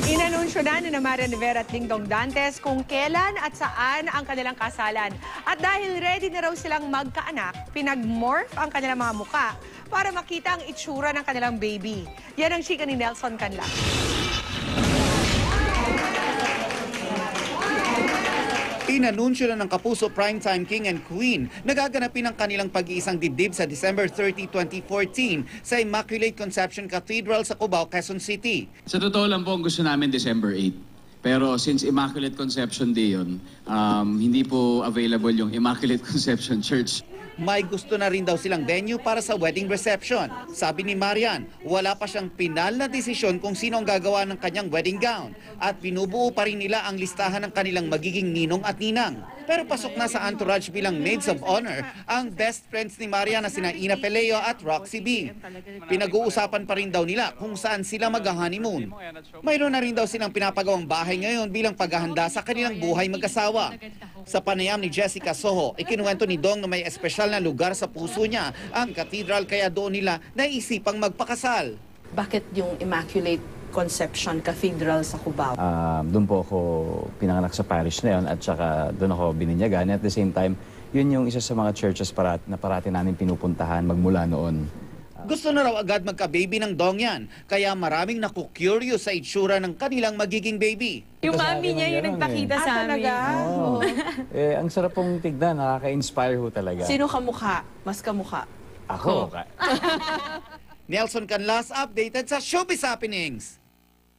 Inanunsyo na ni Marian Rivera at Dingdong Dantes kung kailan at saan ang kanilang kasalan. At dahil ready na raw silang magkaanak, pinag-morph ang kanilang mga muka para makita ang itsura ng kanilang baby. Yan ang chika ni Nelson Canlas. Inanunsyo na ng Kapuso Primetime King and Queen na gaganapin ang kanilang pag-iisang dibdib sa December 30, 2014 sa Immaculate Conception Cathedral sa Cubao, Quezon City. Sa totoo lang po, ang gusto namin December 8. Pero since Immaculate Conception Day yun, hindi po available yung Immaculate Conception Church. May gusto na rin daw silang venue para sa wedding reception. Sabi ni Marian, wala pa siyang pinal na desisyon kung sino ang gagawa ng kanyang wedding gown at binubuo pa rin nila ang listahan ng kanilang magiging ninong at ninang. Pero pasok na sa entourage bilang maids of honor ang best friends ni Marian na sina Ina Peleo at Roxy B. Pinag-uusapan pa rin daw nila kung saan sila mag-honeymoon. Mayroon na rin daw silang pinapagawang bahay ngayon bilang paghahanda sa kanilang buhay mag-asawa. Sa panayam ni Jessica Soho, ikinuwento ni Dong na may espesyal na lugar sa puso niya ang cathedral kaya doon nila naisipang magpakasal. Bakit yung Immaculate Conception Cathedral sa Cubao? Doon po ako pinanganak sa parish na yun at saka doon ako bininyagan. At the same time, yun yung isa sa mga churches na parati namin pinupuntahan magmula noon. Gusto na raw agad magka-baby ng Dong yan, kaya maraming naku-curious sa itsura ng kanilang magiging baby. Yung mami niya yung nagpakita sa amin. Oh. Ang sarap pong tignan, nakaka-inspire ho talaga. Sino kamukha? Mas kamukha? Ako. Nelson Canlas, updated sa Showbiz Happenings.